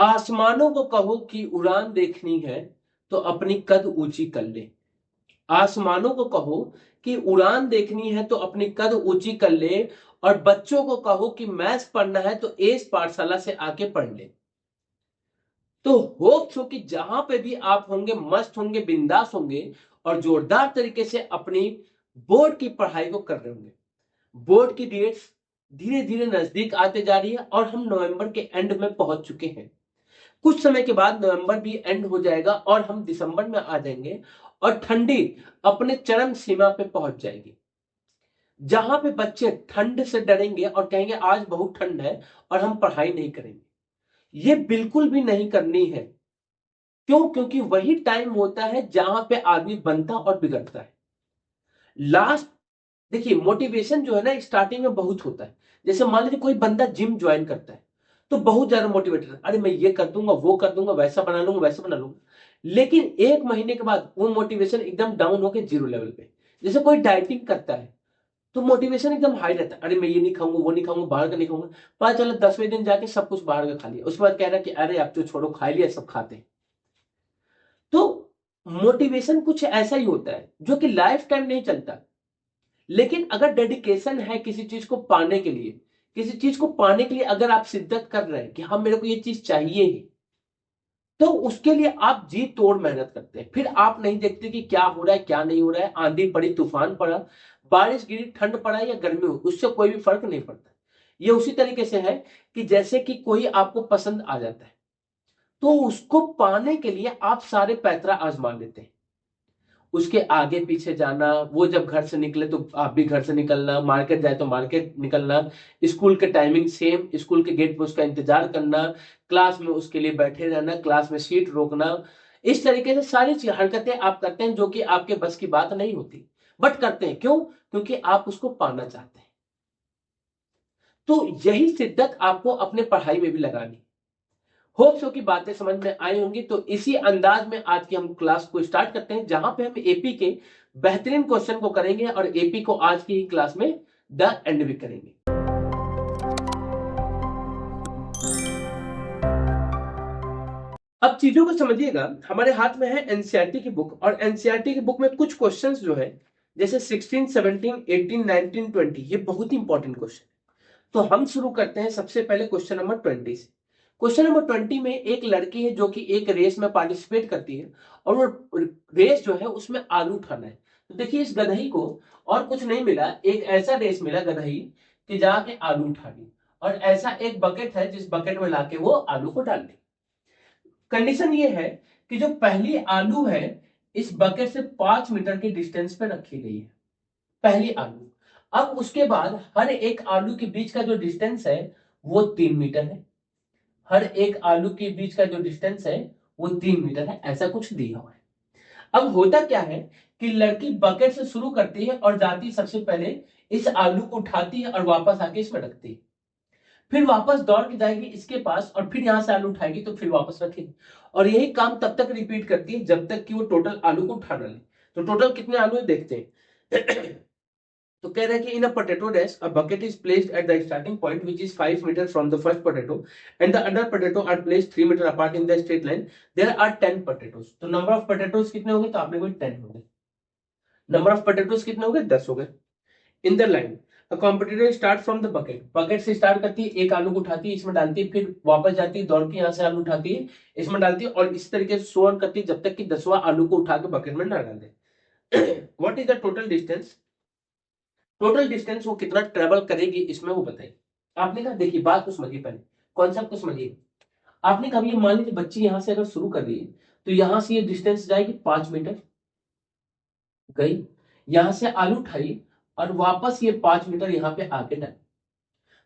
आसमानों को कहो कि उड़ान देखनी है तो अपनी कद ऊंची कर ले। आसमानों को कहो कि उड़ान देखनी है तो अपनी कद ऊंची कर ले। और बच्चों को कहो कि मैथ्स पढ़ना है तो एस पाठशाला से आके पढ़ ले। तो होप सो कि जहां पे भी आप होंगे मस्त होंगे, बिंदास होंगे और जोरदार तरीके से अपनी बोर्ड की पढ़ाई को कर रहे होंगे। बोर्ड की डेट्स धीरे धीरे नजदीक आते जा रही है और हम नवंबर के एंड में पहुंच चुके हैं। कुछ समय के बाद नवंबर भी एंड हो जाएगा और हम दिसंबर में आ जाएंगे और ठंडी अपने चरम सीमा पे पहुंच जाएगी, जहां पे बच्चे ठंड से डरेंगे और कहेंगे आज बहुत ठंड है और हम पढ़ाई नहीं करेंगे। ये बिल्कुल भी नहीं करनी है। क्यों? क्योंकि वही टाइम होता है जहां पे आदमी बनता और बिगड़ता है। लास्ट देखिए, मोटिवेशन जो है ना स्टार्टिंग में बहुत होता है। जैसे मान लीजिए कोई बंदा जिम ज्वाइन करता है तो बहुत ज्यादा मोटिवेटेड है, अरे मैं ये कर दूंगा, वो कर दूंगा, वैसा बना लूंगा, वैसा बना लूंगा। लेकिन एक महीने के बाद वो मोटिवेशन एकदम डाउन होकर जीरो लेवल पे। जैसे कोई डाइटिंग करता है तो मोटिवेशन एकदम हाई रहता है, अरे मैं ये नहीं खाऊंगा, वो नहीं खाऊंगा, बाहर का नहीं खाऊंगा। पता चला 10वें दिन जाके सब कुछ बाहर का खा लिया, उसके बाद कह रहा है कि अरे अब तो छोड़ो, खा लिया, सब खाते हैं। तो मोटिवेशन कुछ ऐसा ही होता है जो कि लाइफ टाइम नहीं चलता। लेकिन अगर डेडिकेशन है किसी चीज को पाने के लिए, किसी चीज को पाने के लिए अगर आप शिद्दत कर रहे हैं कि हाँ मेरे को ये चीज चाहिए ही, तो उसके लिए आप जी तोड़ मेहनत करते हैं। फिर आप नहीं देखते कि क्या हो रहा है क्या नहीं हो रहा है, आंधी पड़ी, तूफान पड़ा, बारिश गिरी, ठंड पड़ा या गर्मी हो, उससे कोई भी फर्क नहीं पड़ता। ये उसी तरीके से है कि जैसे कि कोई आपको पसंद आ जाता है तो उसको पाने के लिए आप सारे पैतरा आजमा लेते हैं। उसके आगे पीछे जाना, वो जब घर से निकले तो आप भी घर से निकलना, मार्केट जाए तो मार्केट निकलना, स्कूल के टाइमिंग सेम, स्कूल के गेट पे उसका इंतजार करना, क्लास में उसके लिए बैठे रहना, क्लास में सीट रोकना। इस तरीके से सारी हरकतें आप करते हैं जो कि आपके बस की बात नहीं होती, बट करते हैं। क्यों? क्योंकि आप उसको पाना चाहते हैं। तो यही शिद्दत आपको अपने पढ़ाई में भी लगानी। होप सो की बातें समझ में आई होंगी। तो इसी अंदाज में आज की हम क्लास को स्टार्ट करते हैं, जहां पे हम एपी के बेहतरीन क्वेश्चन को करेंगे और एपी को आज की ही क्लास में द एंड भी करेंगे। अब चीजों को समझिएगा, हमारे हाथ में है एनसीईआरटी की बुक और एनसीईआरटी की बुक में कुछ क्वेश्चंस जो है जैसे 16, 17, 18, 19, 20 ये बहुत ही इंपॉर्टेंट क्वेश्चन। तो हम शुरू करते हैं सबसे पहले क्वेश्चन नंबर 20 से। क्वेश्चन नंबर 20 में एक लड़की है जो कि एक रेस में पार्टिसिपेट करती है और वो रेस जो है उसमें आलू उठाना है। तो देखिए इस गधई को और कुछ नहीं मिला, एक ऐसा रेस मिला गधई कि जाके आलू उठा ली, और ऐसा एक बकेट है जिस बकेट में लाके वो आलू को डाल दी। कंडीशन ये है कि जो पहली आलू है इस बकेट से 5 मीटर की डिस्टेंस पे रखी गई है, पहली आलू। अब उसके बाद हर एक आलू के बीच का जो डिस्टेंस है वो 3 मीटर है, हर एक आलू के बीच का जो डिस्टेंस है वो 3 मीटर है, ऐसा कुछ दिया हुआ है। अब होता क्या है कि लड़की बकेट से शुरू करती है और जाती सबसे पहले इस आलू को उठाती है और वापस आके इसमें रखती है, फिर वापस दौड़ के जाएगी इसके पास और फिर यहां से आलू उठाएगी तो फिर वापस रखेगी, और यही काम तब तक रिपीट करती है जब तक कि वो टोटल आलू को उठा ना ले। तो टोटल कितने आलू है देखते हैं। तो कह रहे हैं कि in a potato dish a bucket is placed at the starting point which is 5 metre from the first potato and the other potato are placed 3 metre apart in the straight line. There are 10 potatoes. तो number of potatoes कितने होंगे? तो आपने कोई 10 हो गए। Number of potatoes कितने हो गए? 10 हो गए। In the line a competitor start from the bucket, bucket से स्टार्ट करती है, एक आलू को उठाती है, इसमें डालती है, फिर वापस जाती है, दौड़ के यहां से आलू उठाती है, इसमें डालती है, और इस तरीके से सो ऑन करती है जब तक कि 10वां आलू को उठा के बकेट में ना डाल दे। What is the total distance? Total distance वो कितना ट्रेवल करेगी इसमें वो बताइए। आपने कहा देखिए बात को समझिए, पहले कॉन्सेप्ट को समझिए। आपने कहा ये मान लीजिए बच्ची यहां से अगर शुरू कर रही है तो यहां से ये डिस्टेंस जाएगी 5 मीटर गई, यहां से आलू उठाई और वापस ये 5 मीटर यहां पे आके डाली।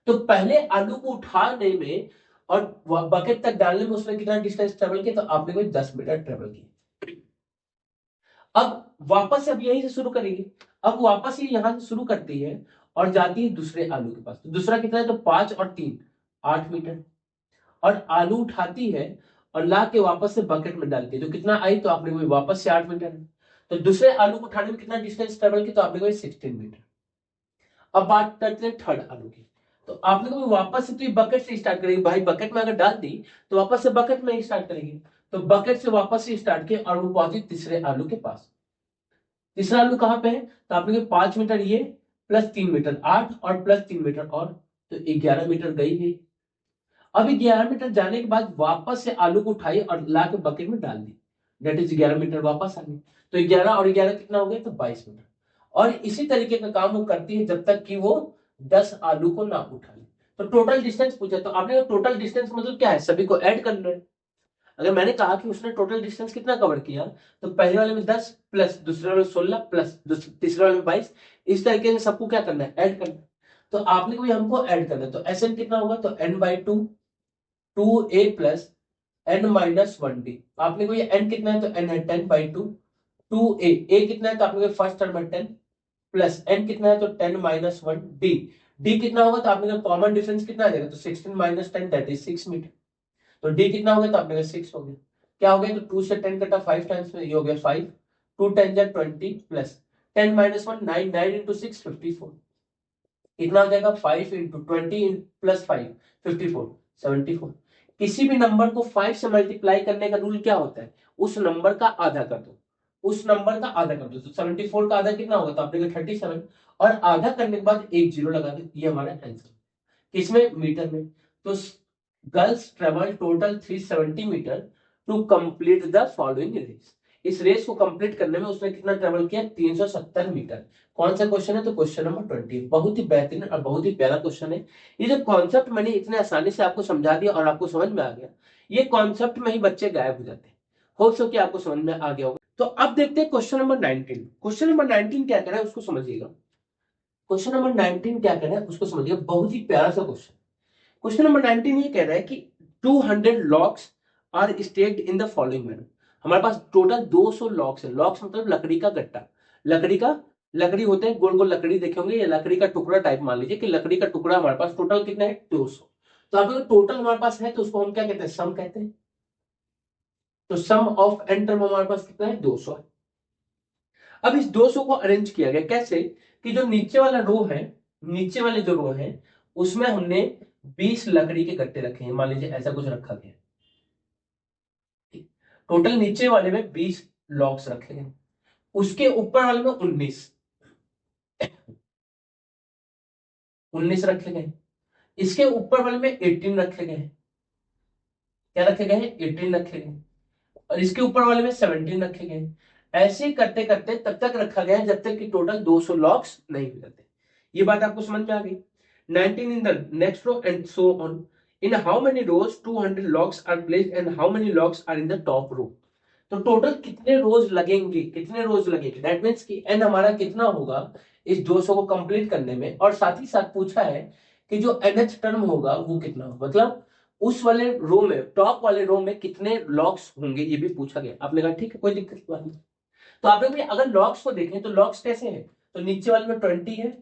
तो पहले आलू को उठाने में और बकेट तक डालने में उसने कितना डिस्टेंस ट्रेवल किया? तो आपने कोई 10 मीटर ट्रेवल किया। अब वापस से अब यहीं से शुरू करेंगे। अब वापस ये यहां से शुरू करती है और जाती है दूसरे आलू के पास। तो दूसरा कितना है? तो 5 और 3 8 मीटर, और आलू उठाती है और ला के वापस से बकेट में डालती है। तो कितना आई? तो आपने कोई वापस से 8 मीटर है। तो दूसरे आलू को उठाने में कितना डिस्टेंस ट्रेवल किया? तो आपने कोई 16 मीटर। अब बात करते हैं थर्ड आलू की। तो आपने को वापस से तो ये बकेट से स्टार्ट करेगी भाई, बकेट में अगर डाल दी तो वापस से बकेट में ही स्टार्ट करेगी। तो बकेट से वापस से स्टार्ट किया और वो पहुंची तीसरे आलू के पास। तीसरा आलू कहां पे है, तो आपने 5 मीटर ये प्लस 3 मीटर 8 और प्लस 3 मीटर और तो 11 मीटर गई। अब 11 मीटर जाने के बाद वापस से आलू को उठाई और ला के बकेट में डाल दी, डेट इज 11 मीटर वापस आ गई। तो 11 और 11 कितना हो गया, तो 22 मीटर। और इसी तरीके का काम वो करती है जब तक कि वो 10 आलू को ना उठा ले। तो टोटल डिस्टेंस पूछा, तो आपने टोटल डिस्टेंस मतलब क्या है, सभी को ऐड कर रहे हैं। अगर मैंने कहा कि उसने टोटल डिस्टेंस कितना कवर किया, तो पहले वाले में 10 प्लस दूसरे वाले में 16 प्लस तीसरे वाले में 22, इस तरीके से सबको क्या करना है, ऐड करना है। तो आपने कोई हमको ऐड करना है, तो एस एन कितना होगा, तो n/2 2a प्लस n-1d। आपने को ये n कितना है, तो n है 10/2 2a, a कितना है, तो आपने फर्स्ट टर्म है 10 प्लस n कितना है, तो 10-1d। d कितना होगा, तो आपने कॉमन डिफरेंस कितना आ जाएगा, तो 16 - 10 दैट इज 6 मीटर। तो d कितना हो गया, तो आपने 6 हो गया। क्या हो गया, तो 2 से 10 कटा 5 टाइम्स में, ये हो गया 5 2 10 जा 20 प्लस 10 - 1 9 9 into 6 54। कितना हो जाएगा, 5 into 20 प्लस 5 54 74। किसी भी नंबर को 5 से मल्टीप्लाई करने का रूल क्या होता है, उस नंबर का आधा कर दो, उस नंबर का आधा कर दो। तो 74 का आधा कितना होगा, तो आपने 37 और आधा करने के बाद एक जीरो लगा दे, ये हमारा आंसर। किसमें, मीटर में। तो girls travel total 370 metre to complete the following race. इस रेस को कंप्लीट करने में उसने कितना ट्रेवल किया, 370 मीटर। कौन सा क्वेश्चन है, तो क्वेश्चन नंबर 20। बहुत ही बेहतरीन और बहुत ही प्यारा क्वेश्चन है। ये जो कॉन्सेप्ट मैंने इतने आसानी से आपको समझा दिया और आपको समझ में आ गया, ये कॉन्सेप्ट में ही बच्चे गायब हो जाते हैं। होप सो कि आपको समझ में आ गया होगा। तो अब देखते हैं क्वेश्चन नंबर 19। क्वेश्चन नंबर 19 क्या कह रहा है उसको समझिएगा। क्वेश्चन नंबर 19 क्या कह रहा है उसको समझिएगा, बहुत ही प्यारा सा क्वेश्चन। क्वेश्चन नंबर 19 ये कह रहा है कि 200 logs are stacked in the following manner. हमारे पास टोटल 200 लॉक्स है। लॉक्स मतलब लकड़ी का गट्टा, लकड़ी होते हैं, गोल गोल लकड़ी देखे होंगे, ये लकड़ी का टुकड़ा टाइप मान लीजिए कि लकड़ी का टुकड़ा हमारे पास टोटल कितना है, 200। तो अगर टोटल हमारे पास है तो उसको हम क्या कहते हैं, सम कहते हैं। तो सम ऑफ एन टर्म हमारे पास कितना है, 200 है। अब इस 200 को अरेंज किया गया कैसे, कि जो नीचे वाला रो है, नीचे वाले जो रो है उसमें हमने 20 लकड़ी के गट्टे रखे हैं, मान लीजिए ऐसा कुछ रखा गया। टोटल नीचे वाले में 20 लॉक्स रखे गए, उसके ऊपर वाले में 19 रखे गए, इसके ऊपर वाले में 18 रखे गए। क्या रखे गए हैं, 18 रखे गए, और इसके ऊपर वाले में 17 रखे गए। ऐसे ही करते करते तब तक रखा गया जब तक कि टोटल 200 लॉक्स नहीं हो जाते। ये बात आपको समझ में आ गई। 19 in the next row and so on. In how many rows 200 locks are placed and how many locks are in the top row? तो टोटल कितने रोज लगेंगे, कितने रोज लगेंगे, दैट मीन्स कि n हमारा कितना होगा इस 200 को कंप्लीट करने में। और साथ ही साथ पूछा है कि जो nth टर्म होगा वो कितना होगा, मतलब उस वाले रो में, टॉप वाले रो में कितने लॉक्स होंगे, ये भी पूछा गया। आपने कहा ठीक है, कोई दिक्कत की बात नहीं। तो आप लोग अगर लॉक्स को देखें तो लॉक्स कैसे हैं, तो नीचे वाले में 20 है,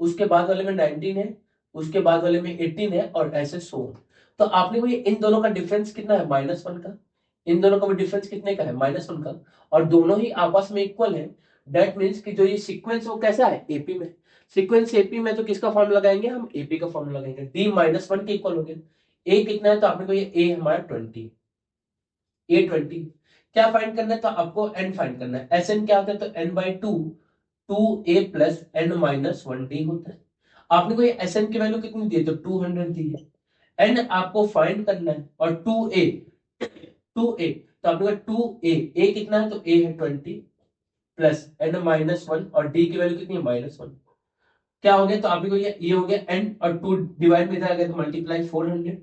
उसके बाद वाले में 19 है, उसके बाद वाले में 18 है और ऐसे 100। तो आपने को ये इन दोनों का डिफरेंस कितना है, -1 का। इन दोनों का डिफरेंस कितने का है, -1 का, और दोनों ही आपस में इक्वल है। दैट मीन्स कि जो ये सीक्वेंस वो कैसा है, एपी में। सीक्वेंस एपी में तो किसका फॉर्मूला लगाएंगे, हम एपी का फॉर्मूला लगाएंगे। d-1 के इक्वल हो गया। ए कितना है, तो आपने को ये ए हमारा 20, A20। क्या फाइंड करना है, तो आपको n फाइंड करना है। Sn क्या होता है, तो n/2 2a प्लस n-1d होता है। आपने को ये Sn की वैल्यू कितनी दी है, तो 200 दी है। n आपको फाइंड करना है और 2a तो आपने को 2a, a कितना है, तो a है 20 प्लस n-1 और d की वैल्यू कितनी है, -1। क्या हो गया, तो आपने को ये हो गया n और 2 डिवाइड में इधर आ गया तो मल्टीप्लाई 400।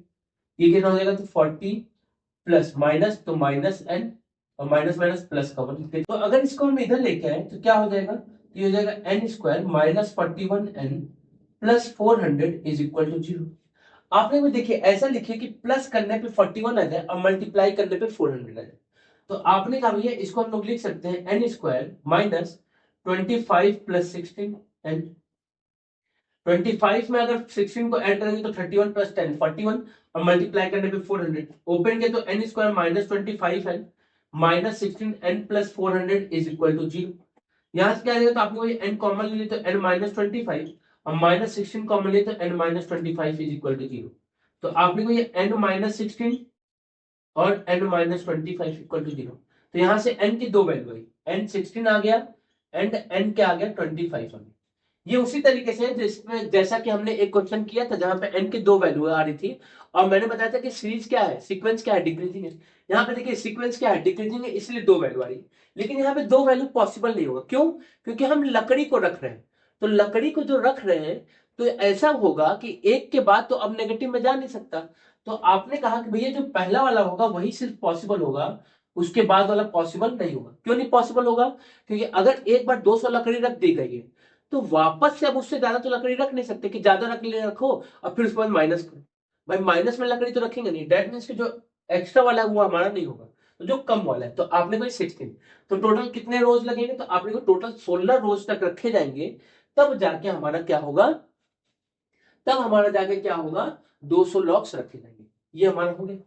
ये कितना हो जाएगा, तो 40 प्लस माइनस, तो माइनस एन और माइनस माइनस प्लस का 1। तो अगर इसको हम इधर लेके आए तो क्या हो जाएगा, तो ये हो जाएगा n² -41n plus 400 is equal to 0। आपने भी देखिए ऐसा लिखिए कि प्लस करने पे 41 आ जाए और मल्टीप्लाई करने पे 400 आ जाए। तो आपने कहा भैया इसको हम लोग लिख सकते हैं n² -25 प्लस 16 n। 25 में अगर 16 को ऐड करेंगे तो 31 प्लस 10 41 और मल्टीप्लाई करने पे 400। ओपन किया तो n² -25 है -16 n plus 400 is equal to 0। यहां से क्या आ जाएगा, तो आपको ये n कॉमन ले तो n -25 हम -16 कॉमन ले तो n-25 इज इक्वल टू 0। तो आपने को ये n-16 और n-25 इक्वल टू 0। तो यहां से n की दो वैल्यू आई, n16 आ गया एंड n क्या आ गया 25 आ गया। ये उसी तरीके से जिसमें जैसा कि हमने एक क्वेश्चन किया था जहां पे n की दो वैल्यू आ रही थी और मैंने बताया था कि सीरीज क्या है, सीक्वेंस क्या है, डिक्रीजिंग है। यहाँ पे देखिए सीक्वेंस क्या है, डिक्रीजिंग है, इसलिए दो वैल्यू आ रही है। लेकिन यहाँ पे दो वैल्यू पॉसिबल नहीं होगा, क्यों? क्योंकि हम लकड़ी को रख रहे हैं। तो लकड़ी को जो रख रहे हैं तो ऐसा होगा कि एक के बाद तो अब नेगेटिव में जा नहीं सकता। तो आपने कहा कि भैया जो पहला वाला होगा वही सिर्फ पॉसिबल होगा, उसके बाद वाला पॉसिबल नहीं होगा। क्यों नहीं पॉसिबल होगा? क्योंकि अगर एक बार 200 लकड़ी रख दी गई है तो वापस से अब उससे ज्यादा तो लकड़ी रख नहीं सकते कि ज्यादा रखो और फिर उसके बाद माइनस करो। भाई माइनस में लकड़ी तो रखेंगे नहीं, डेट मीन्स कि जो एक्स्ट्रा वाला है वो हमारा नहीं होगा, तो जो कम वाला है। तो आपने कोई 16, तो टोटल कितने रोज लगेंगे? तो आपने को टोटल 16 रोज तक रखे जाएंगे, तब जाके हमारा क्या होगा, तब हमारा जाके क्या होगा, 200 लॉक्स रखे जाएंगे। ये हमारा हो गया।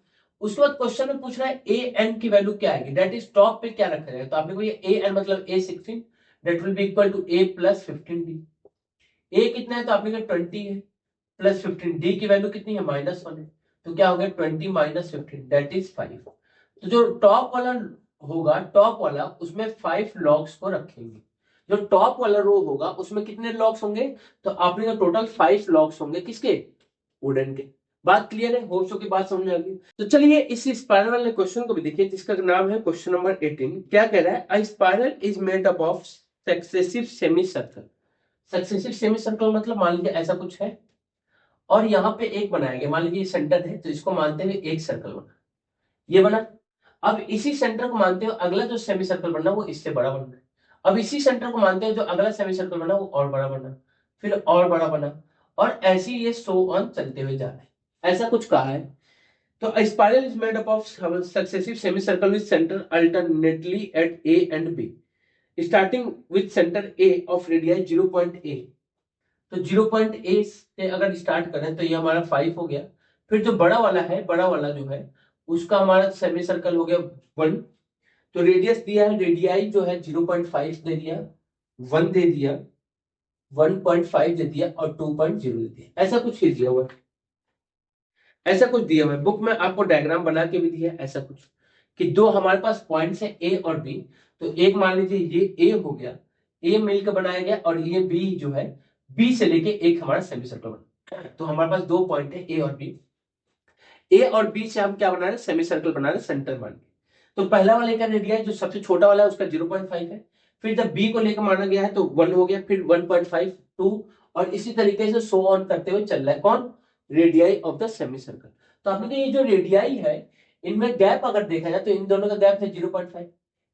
उसके बाद क्वेश्चन में पूछ रहा है ए एन की वैल्यू क्या आएगी, दैट इज टॉप पे क्या रखा जाएगा। तो आपने को ये ए एन मतलब A16 that will be equal to A plus 15D। A कितना है? तो आपने कहा 20 है प्लस 15, डी की वैल्यू कितनी है -1 है, तो क्या हो गया 20 माइनस 15 दैट इज 5। तो जो टॉप वाला होगा, टॉप वाला उसमें 5 लॉग्स को रखेंगे। जो टॉप वाला रो होगा उसमें कितने लॉग्स होंगे? तो आपने का टोटल 5 लॉग्स होंगे, किसके? वुडन के। बात क्लियर है? होप सो की बात समझ आ गई। तो चलिए इस स्पाइरल वाले क्वेश्चन को भी देखिए जिसका नाम है क्वेश्चन नंबर 18। क्या कह रहा है? अ spiral is made up of successive semi circle. Successive semi circle मतलब मान लीजिए ऐसा कुछ है और यहाँ पे एक बनाया गया, मान लीजिए सेंटर है तो इसको मानते हुए एक सर्कल बना, ये बना। अब इसी सेंटर को मानते हुए अगला जो सेमी सर्कल बनना वो इससे बड़ा बनना है। अब इसी सेंटर को मानते हुए जो अगला सेमी सर्कल बना वो और बड़ा बना, फिर और बड़ा बना, और ऐसे ही ये सो ऑन चलते हुए जा रहा है। ऐसा कुछ कहा है। तो a spiral is made up of successive semicircle with center alternately at A and B, starting with center A of radii 0.A। तो 0.A से अगर स्टार्ट करें तो ये हमारा 5 हो गया। फिर जो बड़ा वाला है, बड़ा वाला जो है उसका हमारा सेमी सर्कल हो गया 1। तो रेडियस दिया है, रेडियाई जो है 0.5 दे दिया, 1 दे दिया, 1.5 दे दिया और 2.0 दे दिया। ऐसा कुछ दिया हुआ है, ऐसा कुछ दिया हुआ है। बुक में आपको डायग्राम बना के भी दिया है ऐसा कुछ, कि दो हमारे पास पॉइंट्स है ए और बी। तो एक मान लीजिए ये ए हो गया, ए मिलकर बनाया गया, और ये बी जो है बी से लेके एक हमारा सेमी सर्कल बना। तो हमारे पास दो पॉइंट है ए और बी, ए और बी से हम क्या बना रहे हैं, सेमी सर्कल बना रहे हैं सेंटर मान के। तो पहला वाले का रेडियस जो सबसे छोटा वाला है उसका 0.5 है। फिर जब बी को लेकर माना गया है तो 1 हो गया, फिर 1.5, 2, और इसी तरीके से सो ऑन करते हुए चल रहा है। कौन? Radii of the semi circle. तो आपने कहा ये जो रेडियाई है इनमें गैप अगर देखा जाए तो इन दोनों का गैप है 0.5,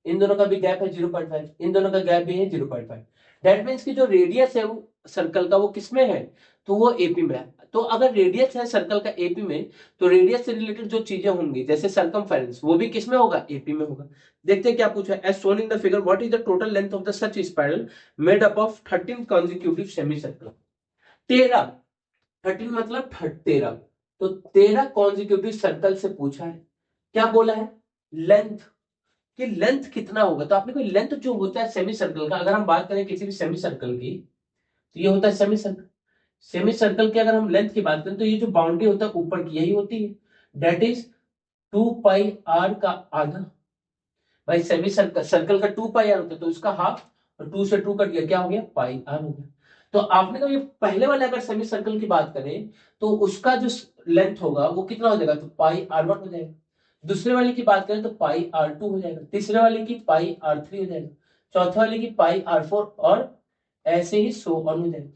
इन दोनों का भी गैप है 0.5, इन दोनों का गैप भी है 0.5। दैट मीन्स की जो रेडियस है वो सर्कल का वो किसमें है? तो वो एपी में है। तो अगर रेडियस है सर्कल का एपी में, तो रेडियस से रिलेटेड जो चीजें होंगी जैसे सर्कमफेरेंस वो भी किसमें होगा? एपी में होगा। देखते हैं क्या पूछा है। As shown in the figure what is the total length of the such spiral made up of 13 consecutive semi circle. 13, 13 मतलब 13, तो 13 कॉन्जिक्यूटिव सर्कल से पूछा है। क्या बोला है? लेंथ, कि लेंथ कितना होगा। तो आपने कोई लेंथ जो होता है सेमी सर्कल का, अगर हम बात करें किसी भी सेमी सर्कल की, तो ये होता है सेमी सर्कल। सेमी सर्कल की अगर हम लेंथ की बात करें तो ये जो बाउंड्री होता है ऊपर की यही होती है, दैट इज 2πr का आधा। भाई सेमी सर्कल, सर्कल का 2πr होता है तो उसका हाफ, और 2 से 2 कट गया, क्या हो गया? πr हो गया। तो आपने कहा ये पहले वाले अगर सेमी सर्कल की बात करें तो उसका जो लेंथ होगा वो कितना हो जाएगा? तो πr1 हो जाएगा। दूसरे वाले की बात करें तो πr2 हो जाएगा, तीसरे वाले की πr3 हो जाएगा, चौथे वाले की πr4, और ऐसे ही सो ऑन हो जाएगा।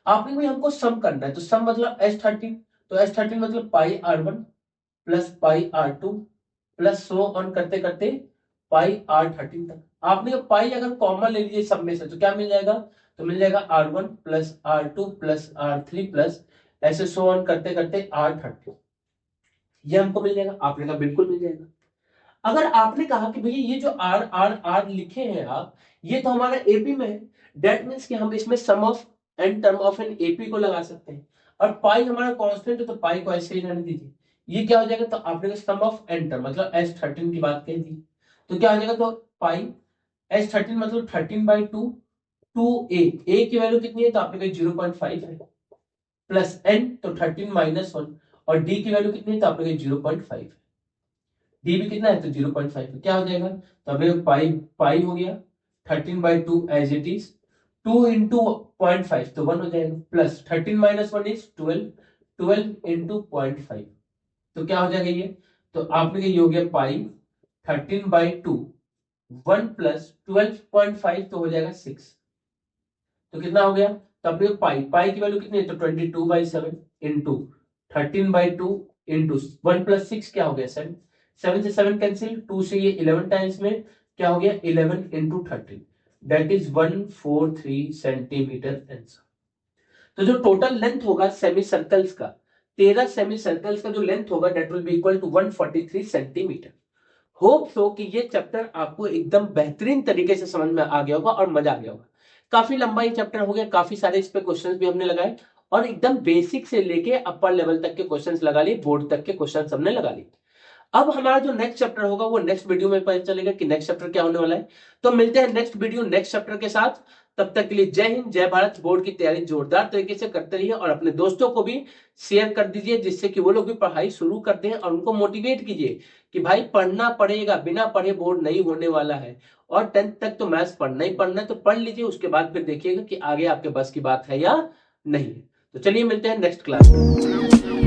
आपने कोई हमको सम करना है तो सम मतलब S13, तो S13 मतलब πr1 plus πr2 plus so on करते करते πr13 तक। आपने पाई अगर कॉमन ले लीजिए सब में से तो क्या मिल जाएगा? तो मिल जाएगा r1 plus r2 plus r3 plus ऐसे सो ऑन करते करते r13, ये हमको मिल जाएगा। आपने कहा बिल्कुल मिल जाएगा। अगर आपने कहा कि भैया ये जो आर आर आर लिखे हैं आप, ये तो हमारा एपी में है, दैट मीन्स कि हम इसमें sum of N term of N AP को लगा सकते हैं, और पाई हमारा कांस्टेंट है तो पाई को ऐसे ही रहने दीजिए। ये क्या हो जाएगा? तो आपने सम ऑफ एन टर्म मतलब S13 की बात कह दी, तो क्या हो जाएगा? तो पाई S13 मतलब 13/2, 2a की वैल्यू कितनी है तो आपके पास 0.5 है, प्लस n तो 13 माइनस 1, और d की वैल्यू कितनी है तो आपके पास 0.5 है, d भी कितना है तो 0.5 है। क्या हो जाएगा तो आपके पाई पाई हो गया 13/2 एज इट इज, 2 इंटू 0.5 तो 1 हो जाएगा, प्लस 13 माइनस 1 इज 12, 12 इंटू 0.5 तो क्या हो जाएगा ये, तो आपके ये हो गया पाई 13/2, 1 प्लस 12.5 तो हो जाएगा 6, तो कितना हो गया तो अपने पाई पाई की वैल्यू कितनी है तो 22/7 इंटू 13/2 इंटू 1 प्लस 6 क्या हो गया 7, 7 से 7 कैंसिल, 2 से ये 11 टाइम्स में क्या हो गया 11 into 13, that is 143 centimetre answer. तो जो टोटल लेंथ होगा सेमी सर्कल्स का, 13 सेमी सर्कल्स का जो लेंथ होगा that will be equal to 143 centimetre. Hope so कि ये चैप्टर आपको एकदम बेहतरीन तरीके से समझ में आ गया होगा और मजा आ गया होगा। काफी लंबा ये चैप्टर हो गया, काफी सारे इस पे क्वेश्चंस भी हमने लगाए और एकदम बेसिक से लेके अपर लेवल तक के क्वेश्चंस लगा लिए, बोर्ड तक के क्वेश्चंस हमने लगा लिए। अब हमारा जो नेक्स्ट चैप्टर होगा वो नेक्स्ट वीडियो में पता चलेगा कि नेक्स्ट चैप्टर क्या होने वाला है। तो मिलते हैं नेक्स्ट वीडियो नेक्स्ट चैप्टर के साथ, तब तक के लिए जय हिंद जय भारत। बोर्ड की तैयारी जोरदार तरीके से करते रहिए और अपने दोस्तों को भी शेयर कर दीजिए जिससे कि वो लोग भी पढ़ाई शुरू कर दें, और उनको मोटिवेट कीजिए कि भाई पढ़ना पड़ेगा, बिना पढ़े बोर्ड नहीं होने वाला है, और 10th तक तो मैथ्स पढ़ना ही पढ़ना है, तो पढ़ लीजिए, उसके बाद फिर देखिएगा कि आगे आपके बस की बात है या नहीं। तो चलिए मिलते हैं नेक्स्ट क्लास में।